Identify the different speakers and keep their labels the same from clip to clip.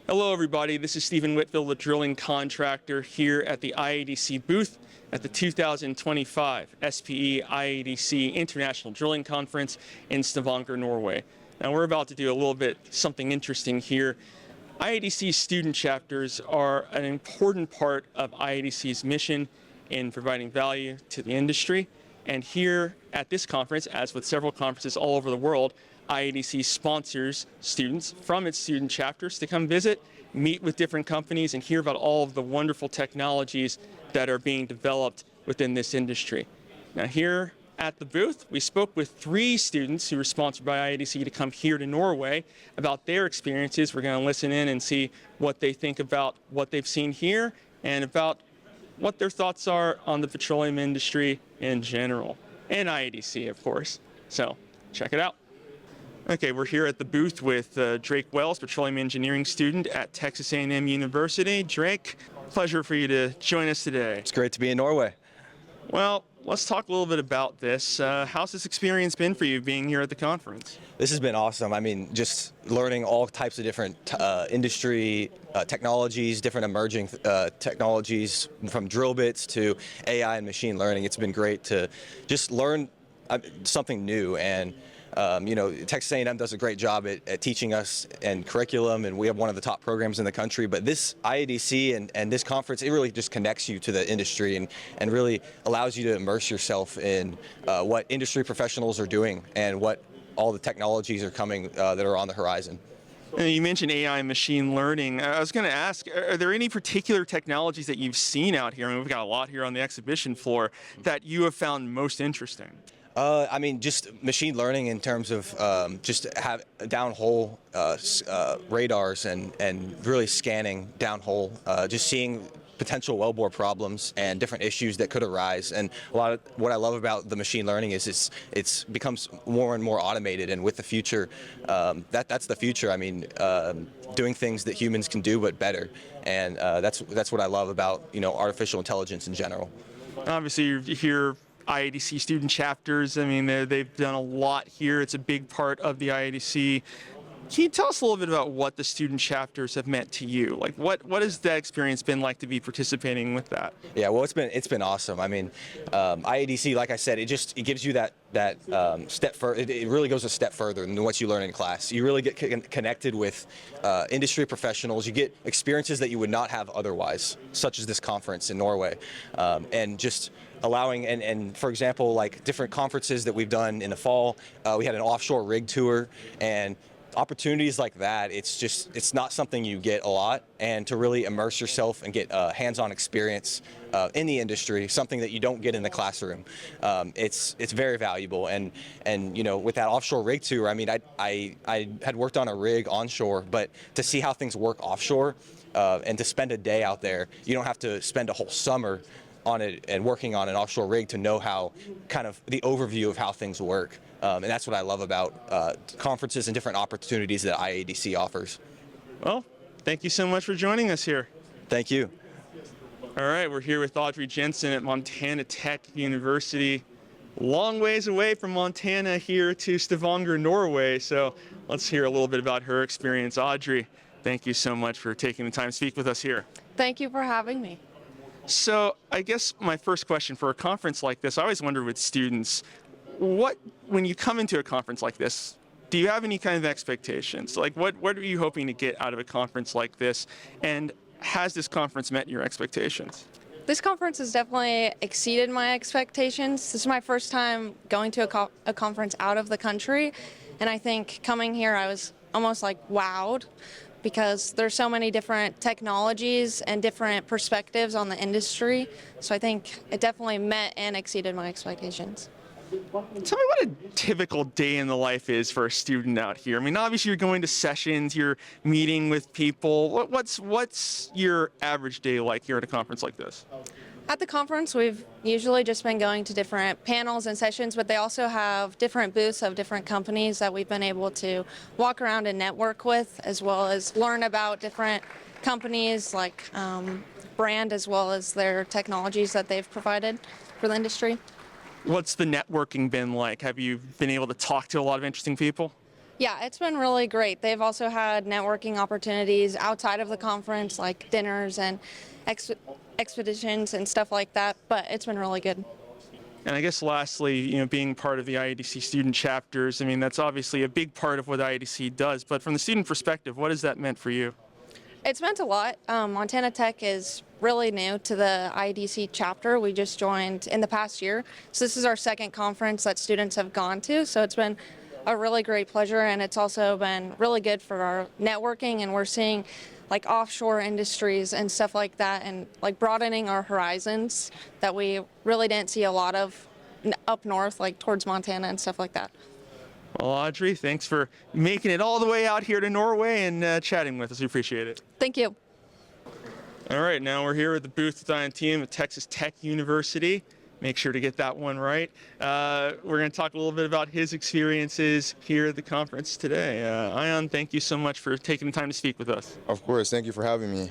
Speaker 1: Hello everybody, this is Stephen Whitfield, the drilling contractor here at the IADC booth at the 2025 SPE IADC International Drilling Conference in Stavanger, Norway. Now we're about to do a little bit something interesting here. IADC student chapters are an important part of IADC's mission in providing value to the industry. And here at this conference, as with several conferences all over the world, IADC sponsors students from its student chapters to come visit, meet with different companies, and hear about all of the wonderful technologies that are being developed within this industry. Now here at the booth, we spoke with 3 students who were sponsored by IADC to come here to Norway about their experiences. We're going to listen in and see what they think about what they've seen here and about what their thoughts are on the petroleum industry in general, and IADC, of course. So check it out. Okay, we're here at the booth with Drake Wells, petroleum engineering student at Texas A&M University. Drake, pleasure for you to join us today.
Speaker 2: It's great to be in Norway.
Speaker 1: Well, let's talk a little bit about this. How's this experience been for you being here at the conference?
Speaker 2: This has been awesome. I mean, just learning all types of different industry technologies, different emerging technologies, from drill bits to AI and machine learning. It's been great to just learn something new. And Texas A&M does a great job at teaching us and curriculum, and we have one of the top programs in the country. But this IADC and this conference, it really just connects you to the industry and really allows you to immerse yourself in what industry professionals are doing and what all the technologies are coming that are on the horizon.
Speaker 1: You mentioned AI and machine learning. I was going to ask, are there any particular technologies that you've seen out here? I mean, we've got a lot here on the exhibition floor that you have found most interesting.
Speaker 2: I mean, just machine learning in terms of just have downhole radars and really scanning downhole, just seeing potential wellbore problems and different issues that could arise. And a lot of what I love about the machine learning is it's becomes more and more automated, and with the future, that's the future. I mean, doing things that humans can do but better, and that's what I love about artificial intelligence in general.
Speaker 1: Obviously, you're here. IADC student chapters, I mean, they've done a lot here. It's a big part of the IADC. Can you tell us a little bit about what the student chapters have meant to you? Like, what has that experience been like to be participating with that?
Speaker 2: Yeah, well, it's been awesome. I mean, IADC, like I said, it gives you that step further. It really goes a step further than what you learn in class. You really get connected with industry professionals. You get experiences that you would not have otherwise, such as this conference in Norway, and just allowing, and for example, like different conferences that we've done in the fall, we had an offshore rig tour, and opportunities like that, it's not something you get a lot, and to really immerse yourself and get hands-on experience in the industry, something that you don't get in the classroom, it's very valuable. And with that offshore rig tour, I mean, I had worked on a rig onshore, but to see how things work offshore, and to spend a day out there, you don't have to spend a whole summer on it and working on an offshore rig to know how kind of the overview of how things work. And that's what I love about conferences and different opportunities that IADC offers.
Speaker 1: Well, thank you so much for joining us here.
Speaker 2: Thank you.
Speaker 1: All right, we're here with Audrie Jensen at Montana Tech University. Long ways away from Montana here to Stavanger, Norway. So let's hear a little bit about her experience. Audrie, thank you so much for taking the time to speak with us here.
Speaker 3: Thank you for having me.
Speaker 1: So I guess my first question for a conference like this, I always wonder with students, when you come into a conference like this, do you have any kind of expectations? Like what are you hoping to get out of a conference like this? And has this conference met your expectations?
Speaker 3: This conference has definitely exceeded my expectations. This is my first time going to a conference out of the country. And I think coming here, I was almost like wowed, because there's so many different technologies and different perspectives on the industry. So I think it definitely met and exceeded my expectations.
Speaker 1: Tell me what a typical day in the life is for a student out here. I mean, obviously you're going to sessions, you're meeting with people. What's your average day like here at a conference like this?
Speaker 3: At the conference, we've usually just been going to different panels and sessions, but they also have different booths of different companies that we've been able to walk around and network with, as well as learn about different companies like brand, as well as their technologies that they've provided for the industry.
Speaker 1: What's the networking been like? Have you been able to talk to a lot of interesting people?
Speaker 3: Yeah, it's been really great. They've also had networking opportunities outside of the conference, like dinners and expeditions and stuff like that, but it's been really good.
Speaker 1: And I guess lastly, being part of the IADC student chapters, I mean, that's obviously a big part of what IADC does, but from the student perspective, what has that meant for you?
Speaker 3: It's meant a lot. Montana Tech is really new to the IDC chapter. We just joined in the past year. So this is our second conference that students have gone to. So it's been a really great pleasure, and it's also been really good for our networking, and we're seeing like offshore industries and stuff like that, and like broadening our horizons that we really didn't see a lot of up north, like towards Montana and stuff like that.
Speaker 1: Well, Audrie, thanks for making it all the way out here to Norway and chatting with us. We appreciate it.
Speaker 3: Thank you.
Speaker 1: All right, now we're here at the booth with Ayann Tiam at Texas Tech University. Make sure to get that one right. We're going to talk a little bit about his experiences here at the conference today. Ayann, thank you so much for taking the time to speak with us.
Speaker 4: Of course, thank you for having me.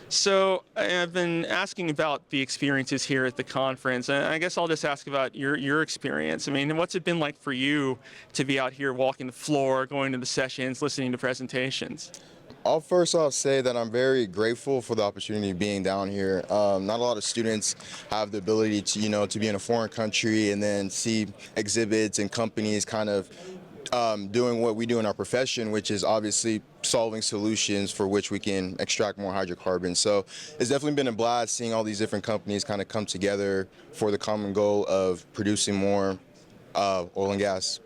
Speaker 1: So I've been asking about the experiences here at the conference, and I guess I'll just ask about your experience. I mean, what's it been like for you to be out here walking the floor, going to the sessions, listening to presentations?
Speaker 4: I'll first off say that I'm very grateful for the opportunity of being down here. Not a lot of students have the ability to, to be in a foreign country and then see exhibits and companies kind of doing what we do in our profession, which is obviously solving solutions for which we can extract more hydrocarbons. So it's definitely been a blast seeing all these different companies kind of come together for the common goal of producing more oil and gas.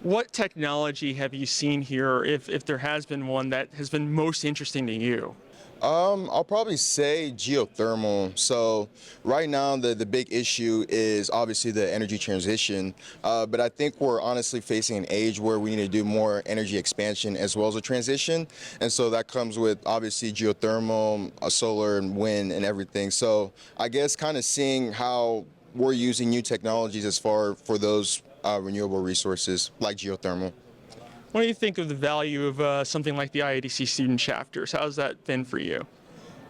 Speaker 1: What technology have you seen here, if there has been one, that has been most interesting to you?
Speaker 4: I'll probably say geothermal. So right now the big issue is obviously the energy transition, but I think we're honestly facing an age where we need to do more energy expansion as well as a transition, and so that comes with obviously geothermal, solar and wind and everything. So I guess kind of seeing how we're using new technologies as far for those renewable resources like geothermal.
Speaker 1: What do you think of the value of something like the IADC student chapters? How's that been for you?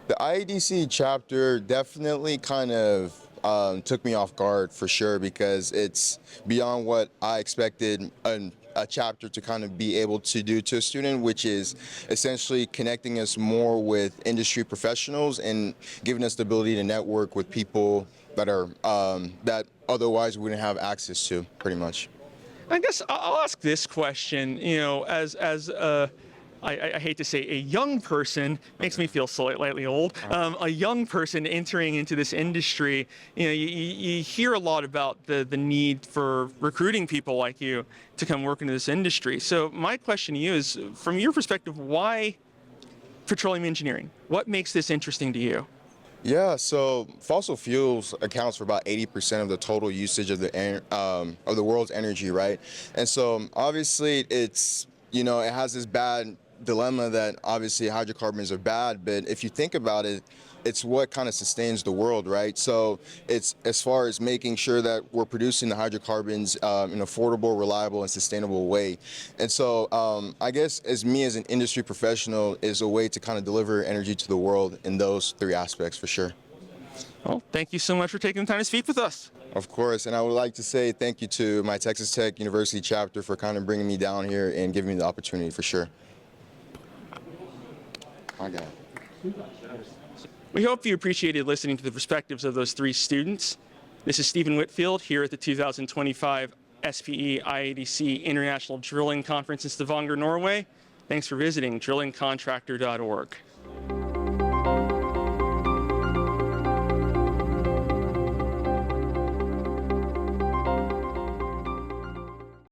Speaker 4: The IADC chapter definitely kind of took me off guard for sure, because it's beyond what I expected a chapter to kind of be able to do to a student, which is essentially connecting us more with industry professionals and giving us the ability to network with people that are that otherwise we wouldn't have access to, pretty much.
Speaker 1: I guess I'll ask this question, as I hate to say a young person, makes me feel slightly old, a young person entering into this industry, you hear a lot about the need for recruiting people like you to come work into this industry. So my question to you is, from your perspective, why petroleum engineering? What makes this interesting to you?
Speaker 4: Yeah, so fossil fuels accounts for about 80% of the total usage of the world's energy, right? And so obviously it's, it has this bad dilemma that obviously hydrocarbons are bad, but if you think about it, it's what kind of sustains the world, right? So it's as far as making sure that we're producing the hydrocarbons in an affordable, reliable, and sustainable way. And so I guess as an industry professional is a way to kind of deliver energy to the world in those three aspects for sure.
Speaker 1: Well, thank you so much for taking the time to speak with us.
Speaker 4: Of course, and I would like to say thank you to my Texas Tech University chapter for kind of bringing me down here and giving me the opportunity for sure. I got it.
Speaker 1: We hope you appreciated listening to the perspectives of those three students. This is Stephen Whitfield here at the 2025 SPE IADC International Drilling Conference in Stavanger, Norway. Thanks for visiting drillingcontractor.org.